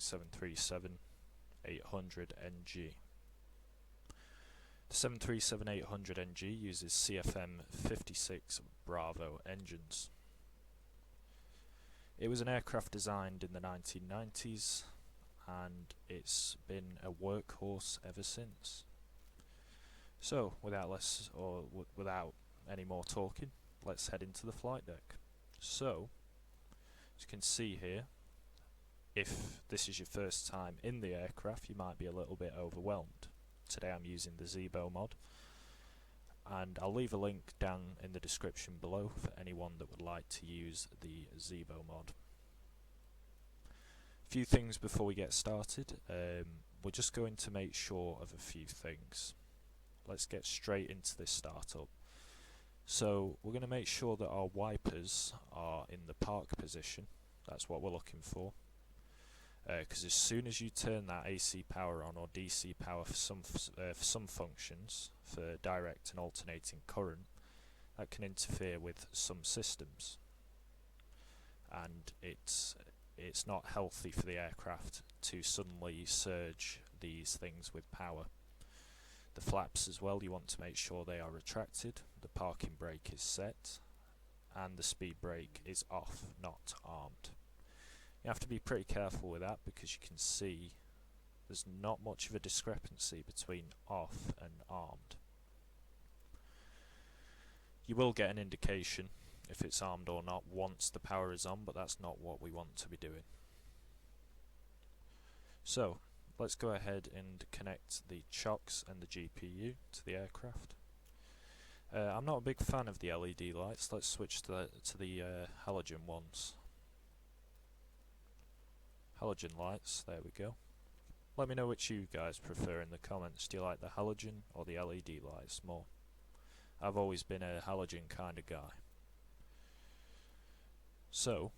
737-800NG. The 737-800NG uses CFM56 Bravo engines. It was an aircraft designed in the 1990s and it's been a workhorse ever since. So, without any more talking, let's head into the flight deck. So, as you can see here, if this is your first time in the aircraft, you might be a little bit overwhelmed. Today I'm using the Zibo mod, and I'll leave a link down in the description below for anyone that would like to use the Zibo mod. A few things before we get started. We're just going to make sure of a few things. Let's get straight into this startup. So we're going to make sure that our wipers are in the park position. That's what we're looking for. Because as soon as you turn that AC power on or DC power for some functions, for direct and alternating current, that can interfere with some systems, and it's not healthy for the aircraft to suddenly surge these things with power. The flaps as well, you want to make sure they are retracted, the parking brake is set, and the speed brake is off, not armed. You have to be pretty careful with that because you can see there's not much of a discrepancy between off and armed. You will get an indication if it's armed or not once the power is on, but that's not what we want to be doing. So let's go ahead and connect the chocks and the GPU to the aircraft. I'm not a big fan of the LED lights. Let's switch to the halogen ones. Halogen lights, there we go. Let me know which you guys prefer in the comments. Do you like the halogen or the LED lights more? I've always been a halogen kind of guy. So,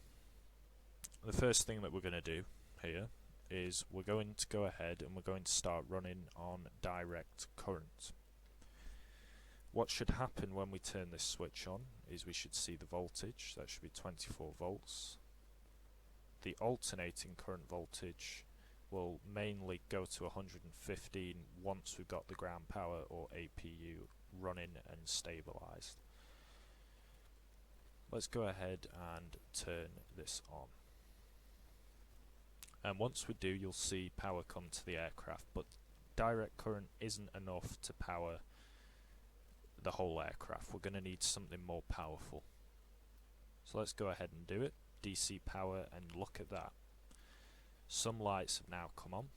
the first thing that we're going to do here is we're going to go ahead and we're going to start running on direct current. What should happen when we turn this switch on is we should see the voltage. That should be 24 volts. The alternating current voltage will mainly go to 115 once we've got the ground power or APU running and stabilized. Let's go ahead and turn this on. And once we do, you'll see power come to the aircraft, but direct current isn't enough to power the whole aircraft. We're going to need something more powerful. So let's go ahead and do it. DC power, and look at that. Some lights have now come on.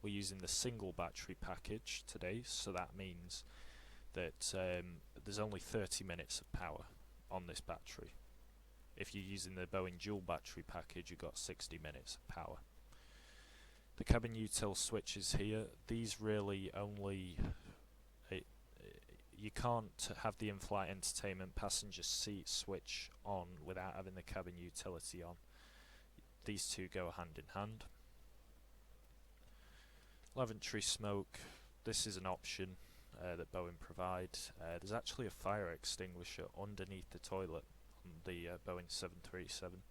We're using the single battery package today, so that means that there's only 30 minutes of power on this battery. If you're using the Boeing dual battery package, you've got 60 minutes of power. The cabin util switches here, these really only you can't have the in-flight entertainment passenger seat switch on without having the cabin utility on. These two go hand in hand. Lavatory smoke, this is an option that Boeing provide. There's actually a fire extinguisher underneath the toilet on the Boeing 737,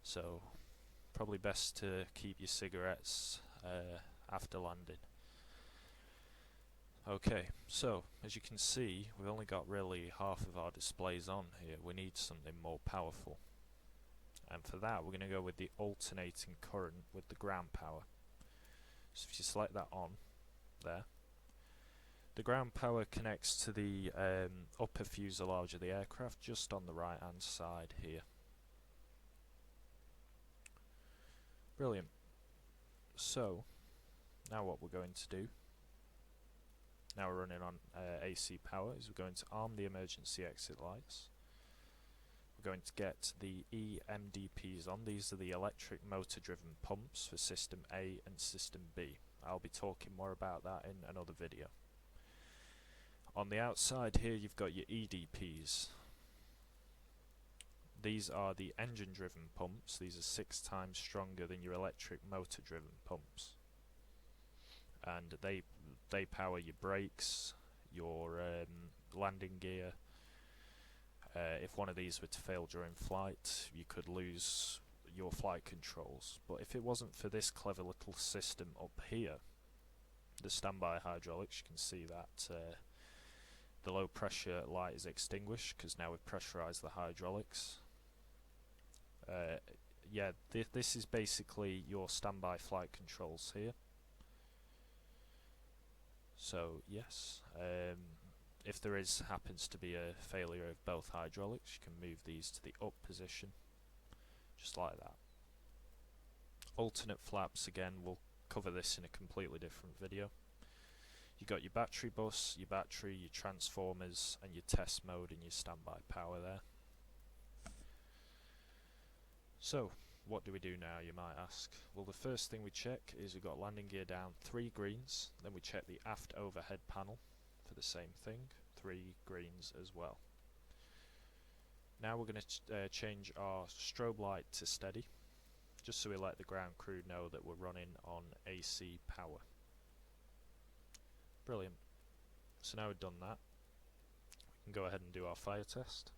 so probably best to keep your cigarettes after landing. Okay, so as you can see, we've only got really half of our displays on here. We need something more powerful, and for that we're going to go with the alternating current with the ground power. So if you select that on there, the ground power connects to the upper fuselage of the aircraft just on the right hand side here. Brilliant. So now what we're going to do, now we're running on AC power, is we're going to arm the emergency exit lights. We're going to get the EMDPs on. These are the electric motor driven pumps for System A and System B. I'll be talking more about that in another video. On the outside here you've got your EDPs. These are the engine driven pumps. These are 6 times stronger than your electric motor driven pumps, and they power your brakes, your landing gear. If one of these were to fail during flight, you could lose your flight controls. But if it wasn't for this clever little system up here, the standby hydraulics, you can see that the low pressure light is extinguished because now we've pressurized the hydraulics. Yeah, this is basically your standby flight controls here. So yes, if there happens to be a failure of both hydraulics, you can move these to the up position, just like that. Alternate flaps, again, we'll cover this in a completely different video. You've got your battery bus, your battery, your transformers, and your test mode and your standby power there. So, what do we do now, you might ask? Well, the first thing we check is we've got landing gear down, 3 greens, then we check the aft overhead panel for the same thing, 3 greens as well. Now we're going to change our strobe light to steady, just so we let the ground crew know that we're running on AC power. Brilliant. So now we've done that, we can go ahead and do our fire test.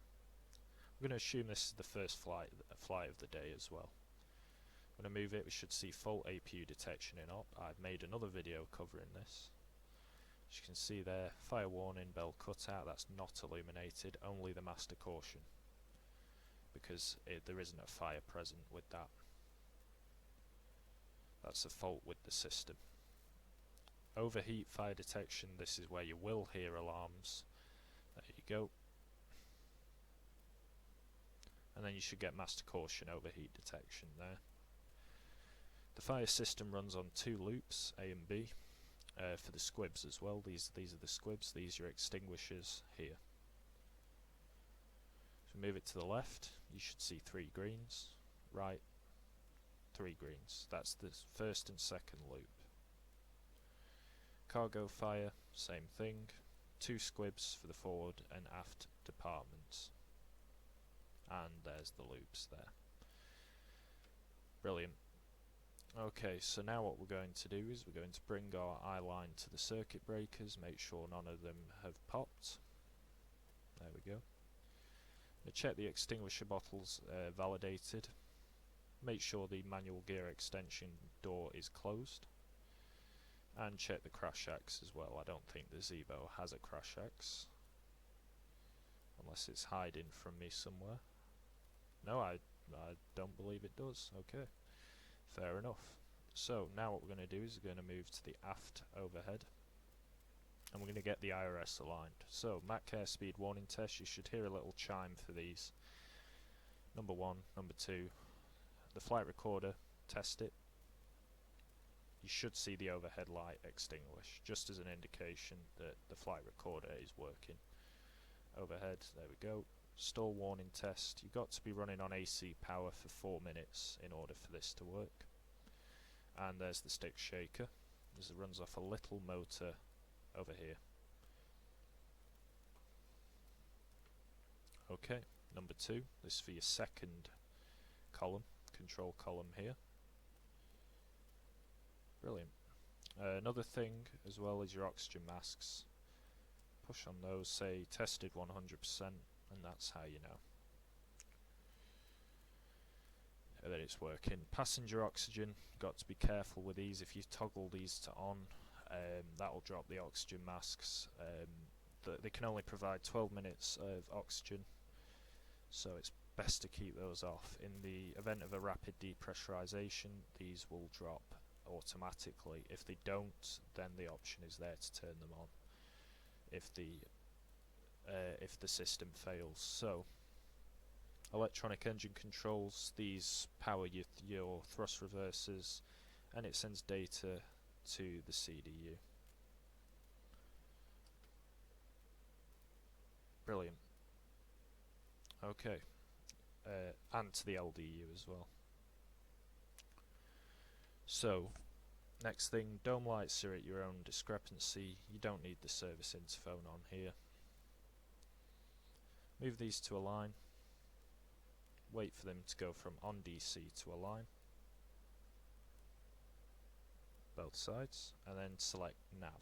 We're going to assume this is the first flight of the day as well. When I move it, we should see full APU detection in op. I've made another video covering this. As you can see there, fire warning, bell cutout, that's not illuminated, only the master caution, because there isn't a fire present with that. That's a fault with the system. Overheat fire detection, this is where you will hear alarms. There you go. And then you should get master caution overheat detection there. The fire system runs on 2 loops, A and B, for the squibs as well. These are the squibs, these are your extinguishers here. So move it to the left, you should see 3 greens, right, 3 greens. That's the first and second loop. Cargo fire, same thing, 2 squibs for the forward and aft departments. And there's the loops there. Brilliant. Okay, so now what we're going to do is we're going to bring our eye line to the circuit breakers, make sure none of them have popped. There we go. Now check the extinguisher bottles validated. Make sure the manual gear extension door is closed. And check the crash axe as well. I don't think the Zeebo has a crash axe, unless it's hiding from me somewhere. No, I don't believe it does. Okay, fair enough. So now what we're going to do is we're going to move to the aft overhead, and we're going to get the IRS aligned. So Mach airspeed warning test, you should hear a little chime for these. Number 1, number 2, the flight recorder, test it. You should see the overhead light extinguish, just as an indication that the flight recorder is working. Overhead, there we go. Stall warning test, you've got to be running on AC power for 4 minutes in order for this to work. And there's the stick shaker, as it runs off a little motor over here. Okay, number 2, this is for your second column, control column here. Brilliant. Another thing as well is your oxygen masks. Push on those, say tested 100%, and that's how you know that it's working. Passenger oxygen, got to be careful with these. If you toggle these to on, that will drop the oxygen masks. They can only provide 12 minutes of oxygen, so it's best to keep those off. In the event of a rapid depressurization, these will drop automatically. If they don't, then the option is there to turn them on if the system fails. So electronic engine controls, these power your thrust reversers, and it sends data to the CDU. Brilliant. Okay, and to the LDU as well. So next thing, dome lights are at your own discrepancy. You don't need the service interphone on here. Move these to align. Wait for them to go from on DC to align. Both sides, and then select nav.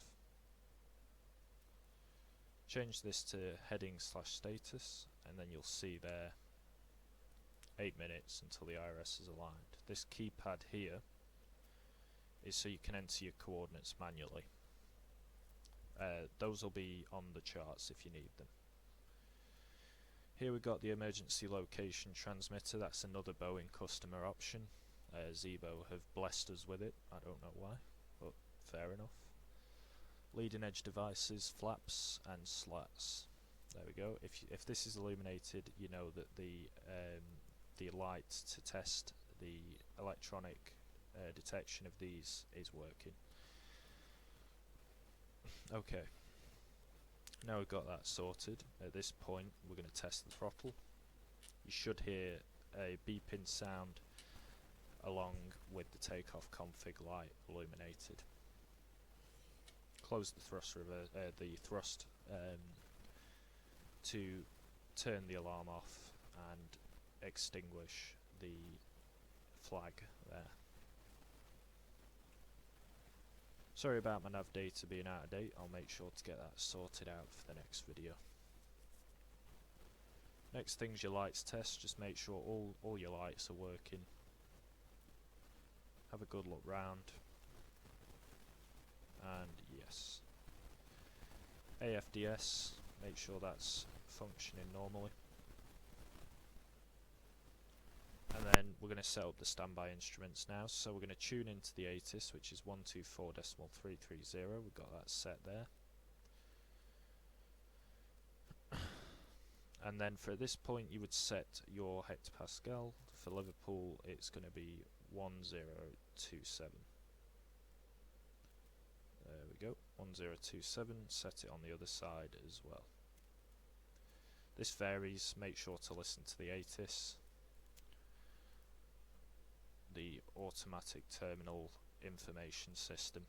Change this to heading/status, and then you'll see there 8 minutes until the IRS is aligned. This keypad here is so you can enter your coordinates manually. Those will be on the charts if you need them. Here we've got the emergency location transmitter. That's another Boeing customer option. Zibo have blessed us with it. I don't know why, but fair enough. Leading edge devices, flaps and slats. There we go. If this is illuminated, you know that the light to test the electronic detection of these is working. Okay. Now we've got that sorted. At this point, we're going to test the throttle. You should hear a beeping sound along with the takeoff config light illuminated. Close the thrust to turn the alarm off and extinguish the flag there. Sorry about my nav data being out of date. I'll make sure to get that sorted out for the next video. Next thing's your lights test. Just make sure all your lights are working. Have a good look round. And yes. AFDS, make sure that's functioning normally. And then we're going to set up the standby instruments now. So we're going to tune into the ATIS, which is 124.330. We've got that set there. And then for this point you would set your hectopascal. For Liverpool it's going to be 1027. There we go, 1027. Set it on the other side as well. This varies, make sure to listen to the ATIS, the automatic terminal information system.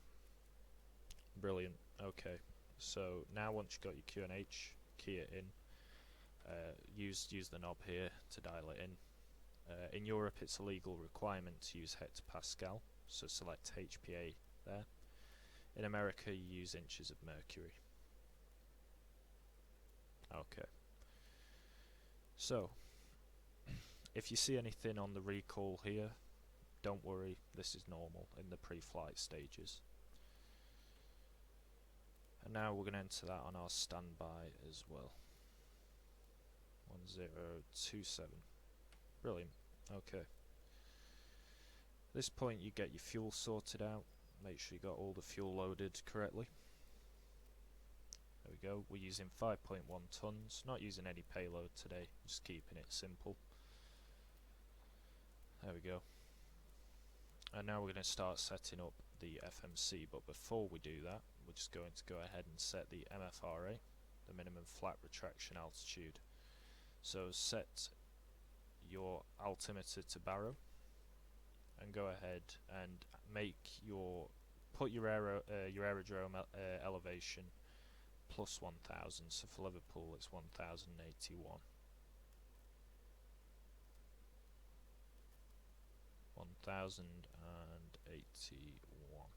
Brilliant. Okay, so now once you've got your QNH, key it in. Use the knob here to dial it in. In Europe it's a legal requirement to use hectopascal, so select HPA there. In America you use inches of mercury. Okay. So, if you see anything on the recall here, don't worry, this is normal in the pre-flight stages. And now we're going to enter that on our standby as well. 1027. Brilliant. Okay. At this point you get your fuel sorted out. Make sure you got all the fuel loaded correctly. There we go. We're using 5.1 tons. Not using any payload today. Just keeping it simple. There we go. And now we're going to start setting up the FMC. But before we do that, we're just going to go ahead and set the MFRA, the minimum flat retraction altitude. So set your altimeter to baro and go ahead and put your aerodrome elevation plus 1000. So for Liverpool it's 1081. 1081.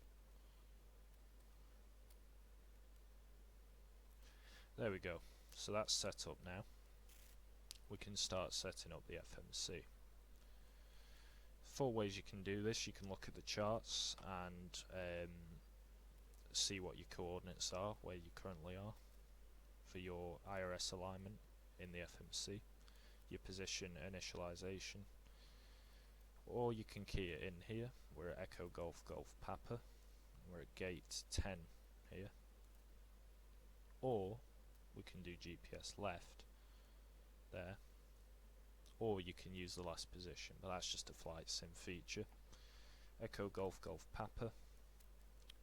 There we go. So that's set up now. We can start setting up the FMC. 4 ways you can do this. You can look at the charts and see what your coordinates are, where you currently are for your IRS alignment in the FMC, your position initialization, or you can key it in here. We're at Echo Golf Golf Papa, we're at gate 10 here, or we can do GPS left there, or you can use the last position, but that's just a flight sim feature. Echo Golf Golf Papa.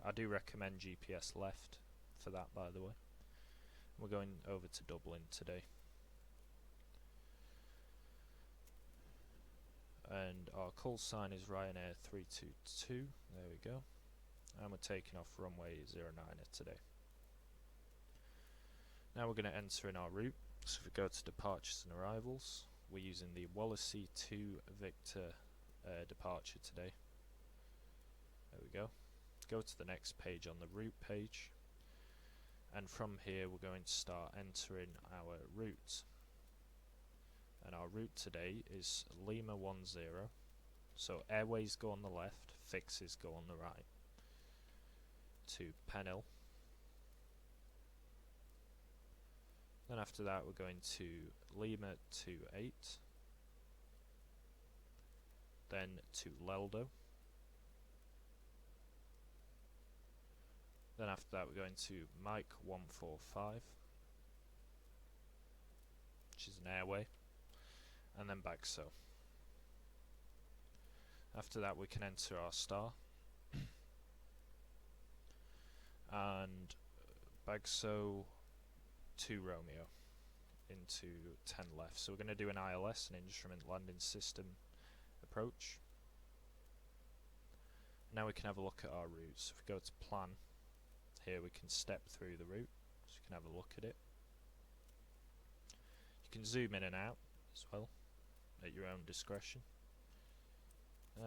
I do recommend GPS left for that, by the way. We're going over to Dublin today. And our call sign is Ryanair 322, there we go. And we're taking off runway 09er today. Now we're going to enter in our route. So if we go to departures and arrivals, we're using the Wallasey 2 Victor departure today. There we go. Go to the next page on the route page, and from here we're going to start entering our route. and our route today is Lima 10. So airways go on the left, fixes go on the right. To Penil. Then after that we're going to Lima 28. Then to Leldo. Then after that we're going to Mike 145, which is an airway, and then Bagso. After that we can enter our star, and Bagso to Romeo into 10 left. So we're going to do an ILS, an instrument landing system approach. Now we can have a look at our routes. If we go to plan, here we can step through the route, so you can have a look at it. You can zoom in and out as well at your own discretion.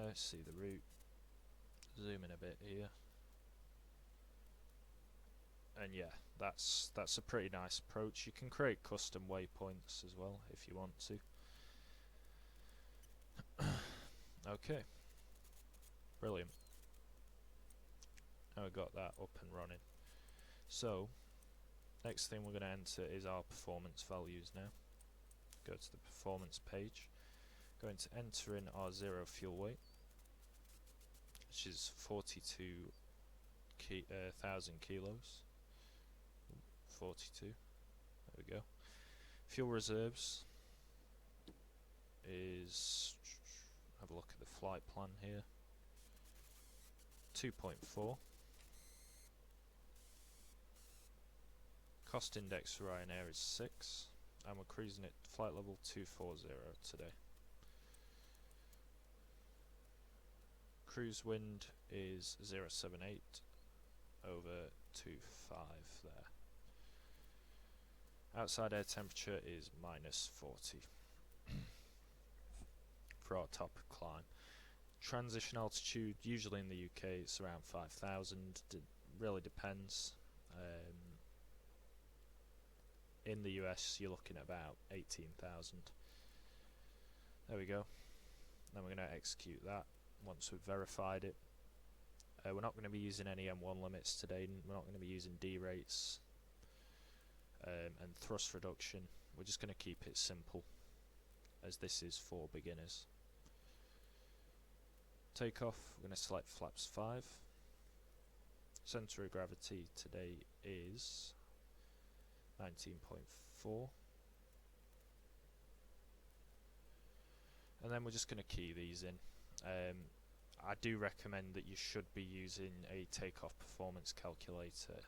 Let's see the route. Zoom in a bit here. And yeah, that's a pretty nice approach. You can create custom waypoints as well if you want to. Okay, brilliant. Now we've got that up and running. So next thing we're going to enter is our performance values now. Go to the performance page. Going to enter in our zero fuel weight, which is 42,000 kilos. 42. There we go. Fuel reserves is, have a look at the flight plan here, 2.4. Cost index for Ryanair is 6, and we're cruising at flight level 240 today. Cruise wind is 078 over 25 there. Outside air temperature is -40 for our top climb. Transition altitude, usually in the UK it's around 5,000, really depends. In the US you're looking at about 18,000. There we go. Then we're going to execute that once we've verified it. We're not going to be using any M1 limits today, we're not going to be using D rates and thrust reduction. We're just going to keep it simple, as this is for beginners. Takeoff, we're going to select flaps 5. Centre of gravity today is 19.4. And then we're just going to key these in. I do recommend that you should be using a takeoff performance calculator.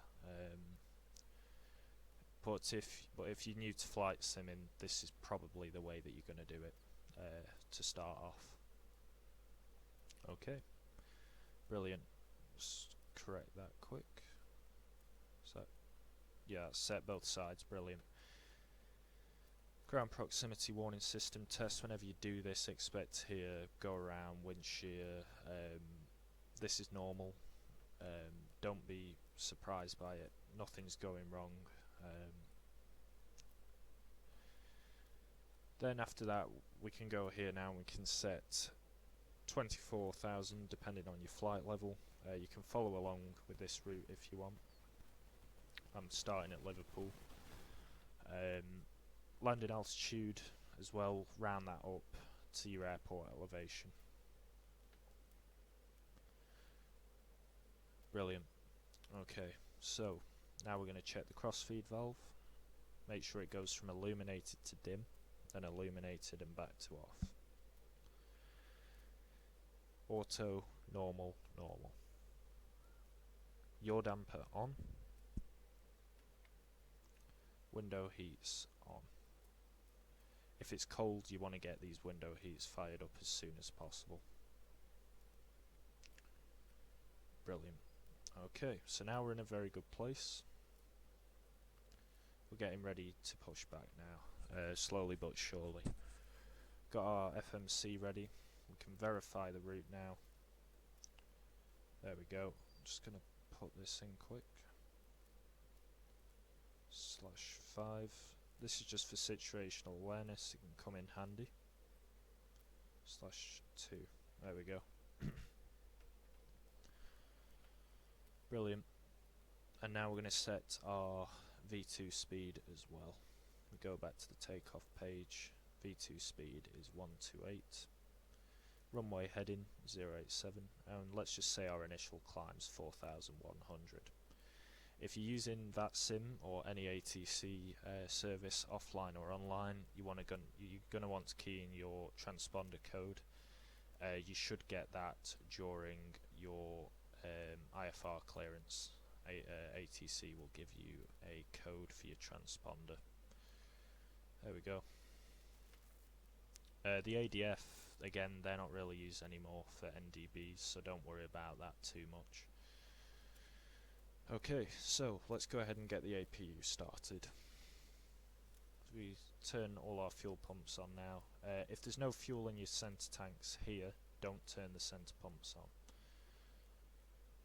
But if you're new to flight simming, this is probably the way that you're going to do it to start off. Okay, brilliant. Just correct that quick. So yeah, set both sides. Brilliant. Ground proximity warning system test. Whenever you do this, expect to hear go around, wind shear. This is normal. Don't be surprised by it. Nothing's going wrong. Then after that we can go here now and we can set 24,000 depending on your flight level. You can follow along with this route if you want. I'm starting at Liverpool. Landing altitude as well, round that up to your airport elevation. Brilliant. Okay, so now we're going to check the crossfeed valve. Make sure it goes from illuminated to dim, then illuminated and back to off. Auto, normal, normal. Yaw damper on. Window heats on. If it's cold, you want to get these window heats fired up as soon as possible. Brilliant. Okay, so now we're in a very good place. We're getting ready to push back now, slowly but surely. Got our FMC ready. We can verify the route now. There we go. I'm just going to put this in quick. /5. This is just for situational awareness, it can come in handy. /2, there we go. Brilliant. And now we're going to set our V2 speed as well. We go back to the takeoff page, V2 speed is 128, runway heading 087, and let's just say our initial climb's 4,100. If you're using VATSIM or any ATC service offline or online, you're going to want to key in your transponder code. You should get that during your IFR clearance. ATC will give you a code for your transponder. There we go. The ADF, again, they're not really used anymore for NDBs, so don't worry about that too much. Okay, so let's go ahead and get the APU started. We turn all our fuel pumps on now. If there's no fuel in your center tanks here, don't turn the center pumps on.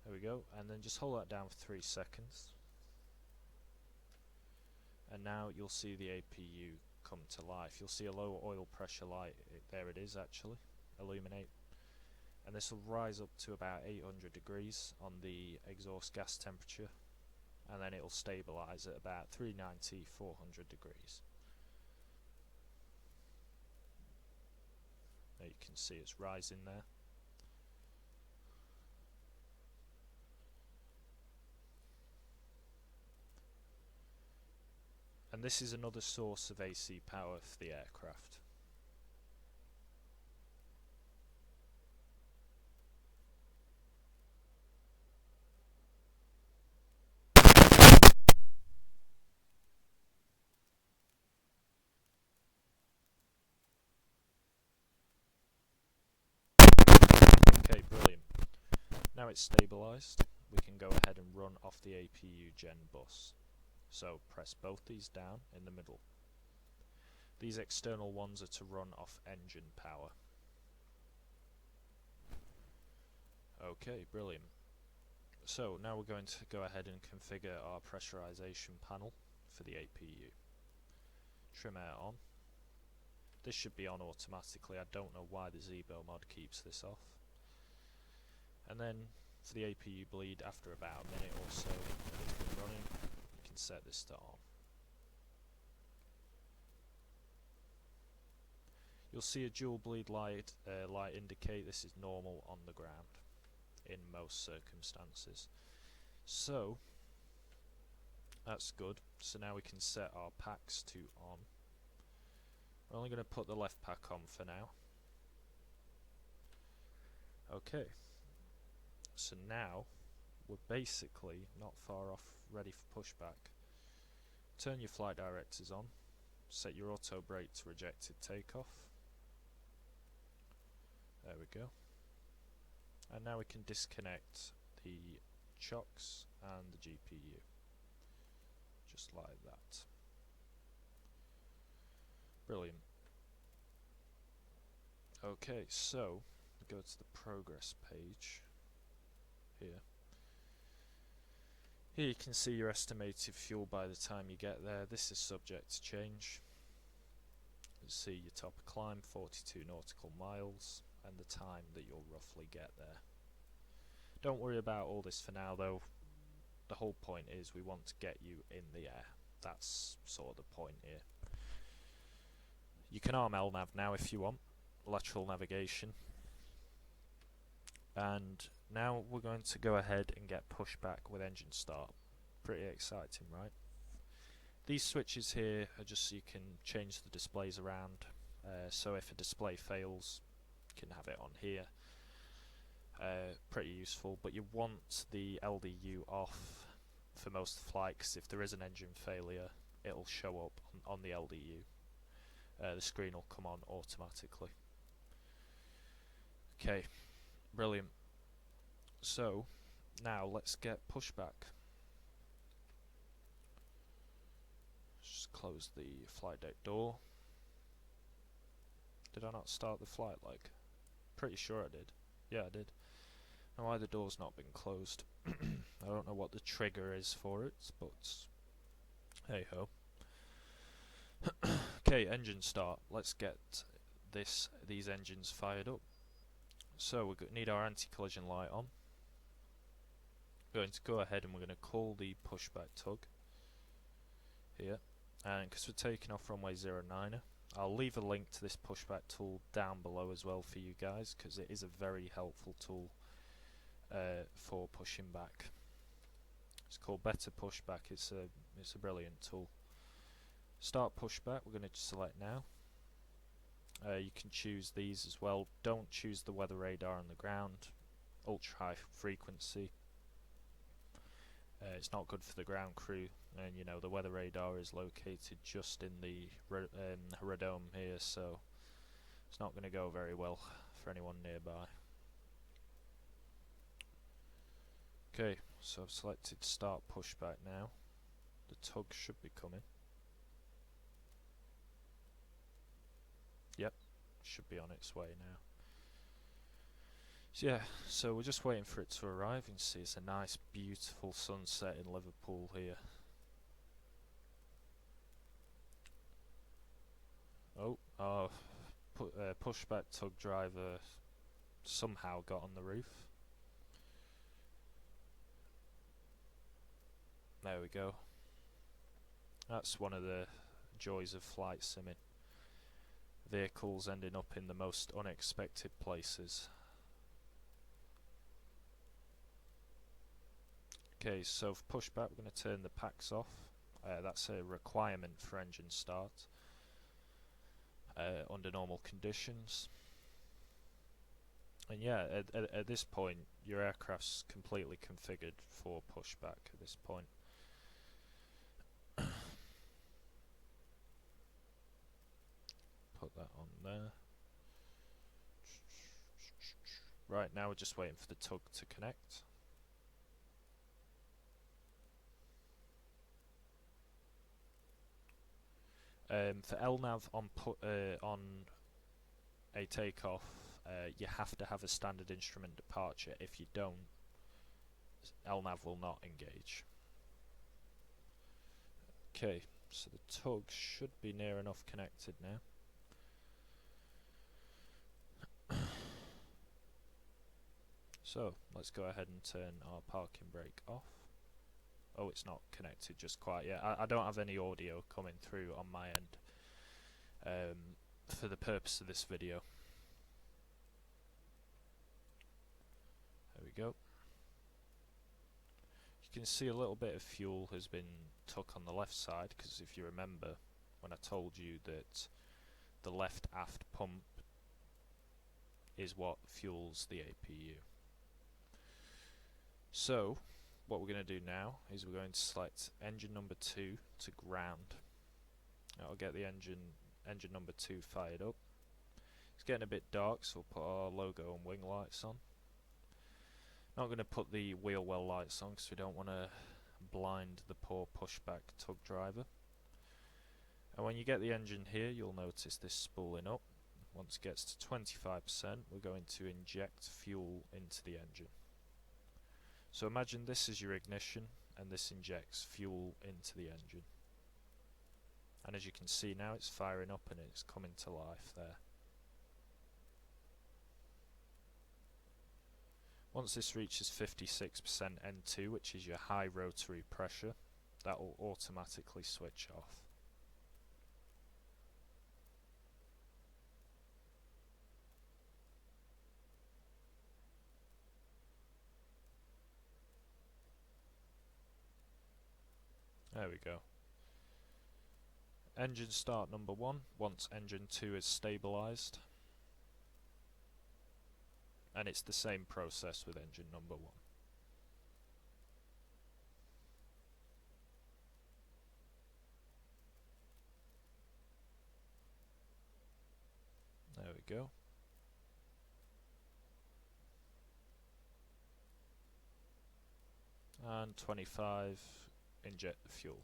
There we go, and then just hold that down for 3 seconds. And now you'll see the APU come to life. You'll see a low oil pressure light, there it is actually, illuminate. And this will rise up to about 800 degrees on the exhaust gas temperature, and then it will stabilize at about 390, 400 degrees. There you can see it's rising there. And this is another source of AC power for the aircraft. Okay, brilliant. Now it's stabilized, we can go ahead and run off the APU gen bus. So press both these down in the middle. These external ones are to run off engine power. Okay, brilliant. So now we're going to go ahead and configure our pressurization panel for the APU. Trim air on. This should be on automatically. I don't know why the Zibo mod keeps this off. And then for the APU bleed, after about a minute or so that it's been running, you can set this to on. You'll see a dual bleed light indicate this is normal on the ground in most circumstances. So that's good. So now we can set our packs to on. We're only going to put the left pack on for now. Okay. So now we're basically not far off ready for pushback. Turn your flight directors on. Set your auto brake to rejected takeoff. There we go. And now we can disconnect the chocks and the GPU. Just like that. Brilliant. Okay, so we go to the progress page here. Here you can see your estimated fuel by the time you get there. This is subject to change. You see your top of climb, 42 nautical miles, and the time that you'll roughly get there. Don't worry about all this for now though. The whole point is we want to get you in the air. That's sort of the point here. You can arm LNAV now if you want, lateral navigation. And now we're going to go ahead and get pushback with engine start. Pretty exciting, right? These switches here are just so you can change the displays around. So if a display fails, you can have it on here. Pretty useful, but you want the LDU off for most of the flight, because if there is an engine failure, it'll show up on the LDU. The screen will come on automatically. Okay, brilliant. So now let's get pushback. Just close the flight deck door. Did I not start the flight like? Pretty sure I did. Yeah, I did. Now why the door's not been closed. I don't know what the trigger is for it, but hey ho. Okay, engine start. Let's get these engines fired up. So we need our anti-collision light on. We're going to go ahead and we're going to call the pushback tug here, and because we're taking off runway 09er, I'll leave a link to this pushback tool down below as well for you guys, because it is a very helpful tool for pushing back. It's called Better Pushback. It's a brilliant tool. Start pushback. We're going to select now. You can choose these as well. Don't choose the weather radar on the ground. Ultra high frequency. It's not good for the ground crew, and you know the weather radar is located just in the radome here, so it's not going to go very well for anyone nearby. Okay, so I've selected start pushback now. The tug should be coming. Yep, should be on its way now. So yeah, so we're just waiting for it to arrive. You can see it's a nice beautiful sunset in Liverpool here. Oh, our pushback tug driver somehow got on the roof. There we go. That's one of the joys of flight simming. Vehicles ending up in the most unexpected places. Okay, so for pushback we're going to turn the packs off. That's a requirement for engine start under normal conditions. And yeah, at this point your aircraft's completely configured for pushback at this point. Put that on there. Right, now we're just waiting for the tug to connect. For LNAV on a takeoff, you have to have a standard instrument departure. If you don't, LNAV will not engage. Okay, so the tug should be near enough connected now. So let's go ahead and turn our parking brake off. Oh, it's not connected just quite yet. I don't have any audio coming through on my end for the purpose of this video. There we go. You can see a little bit of fuel has been took on the left side, because if you remember when I told you that the left aft pump is what fuels the APU. So what we're going to do now is we're going to select engine number 2 to ground. That'll get the engine number 2 fired up. It's getting a bit dark, so we'll put our logo and wing lights on. Not going to put the wheel well lights on because we don't want to blind the poor pushback tug driver. And when you get the engine here, you'll notice this spooling up. Once it gets to 25%, we're going to inject fuel into the engine. So imagine this is your ignition, and this injects fuel into the engine. And as you can see now, it's firing up and it's coming to life there. Once this reaches 56% N2, which is your high rotary pressure, that will automatically switch off. There we go. Engine start number 1, once engine 2 is stabilised. And it's the same process with engine number 1. There we go. And 25, inject the fuel.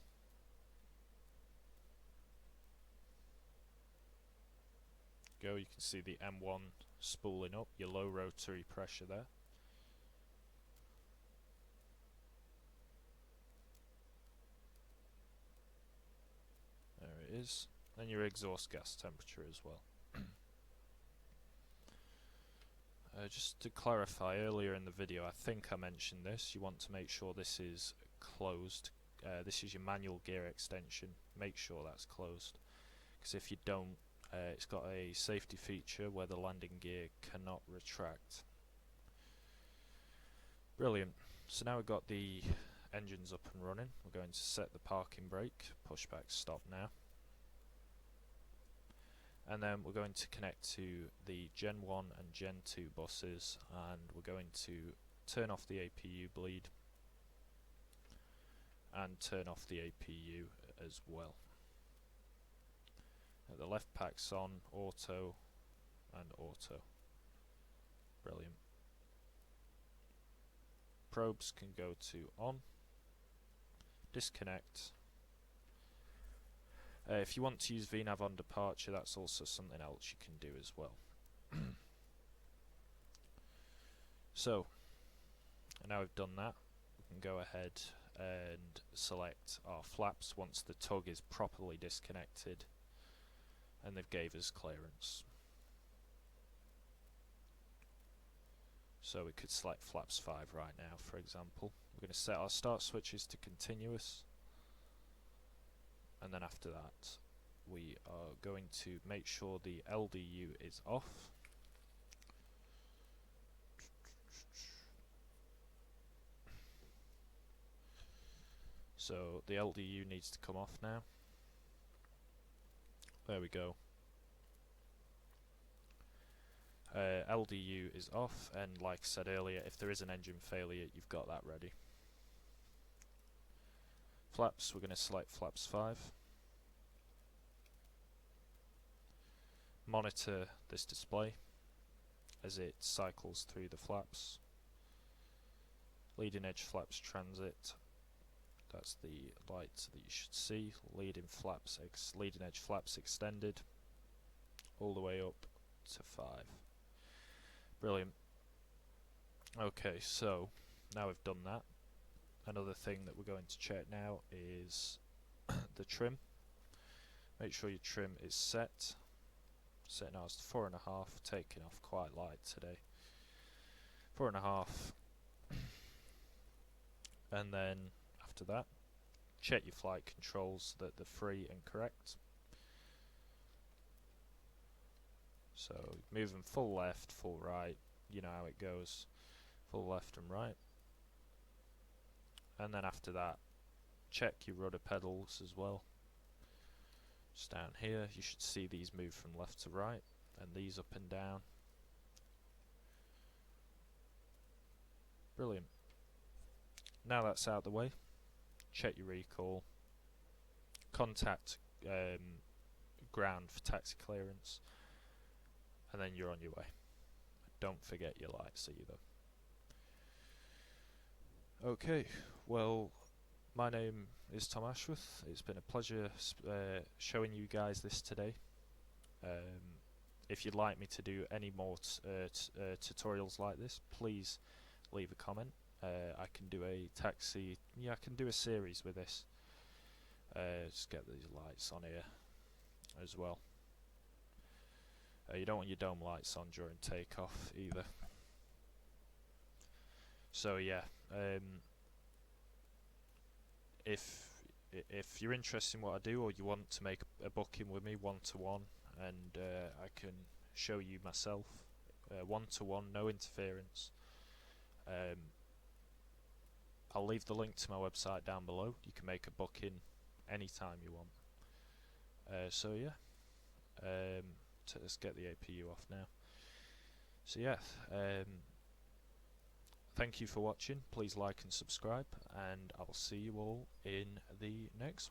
Go, you can see the M1 spooling up, your low rotary pressure there. There it is. and your exhaust gas temperature as well. Just to clarify, earlier in the video I think I mentioned this, you want to make sure this is closed. This is your manual gear extension, make sure that's closed, because if you don't, it's got a safety feature where the landing gear cannot retract. Brilliant. So now we've got the engines up and running, we're going to set the parking brake, push back stop now, and then we're going to connect to the Gen 1 and Gen 2 buses, and we're going to turn off the APU bleed and turn off the APU as well. The left pack's on, auto and auto. Brilliant. Probes can go to on, disconnect. If you want to use VNAV on departure, that's also something else you can do as well. So, now we've done that, we can go ahead and select our flaps once the tug is properly disconnected and they've gave us clearance. So we could select flaps 5 right now, for example. We're going to set our start switches to continuous, and then after that we are going to make sure the LDU is off. So the LDU needs to come off now. There we go. LDU is off, and like I said earlier, if there is an engine failure, you've got that ready. Flaps, we're going to select flaps 5. Monitor this display as it cycles through the flaps. Leading edge flaps transit, that's the light that you should see. Leading edge flaps extended all the way up to 5. Brilliant. Okay, so now we've done that, another thing that we're going to check now is the trim. Make sure your trim is set. Set now as 4.5, taking off quite light today. 4.5. And then after that, check your flight controls that they're free and correct. So moving full left, full right, you know how it goes. Full left and right. And then after that, check your rudder pedals as well. Just down here, you should see these move from left to right, and these up and down. Brilliant. Now that's out of the way, check your recall, contact ground for taxi clearance, and then you're on your way. Don't forget your lights either. Okay, well, my name is Tom Ashworth. It's been a pleasure showing you guys this today. If you'd like me to do any more tutorials like this, please leave a comment. I can do a taxi, I can do a series with this. Just get these lights on here as well. You don't want your dome lights on during takeoff either. So yeah, if you're interested in what I do, or you want to make a booking with me one-to-one, and I can show you myself one-to-one, no interference, I'll leave the link to my website down below. You can make a booking anytime you want. So yeah, let's get the APU off now. So yeah, thank you for watching. Please like and subscribe, and I'll see you all in the next one.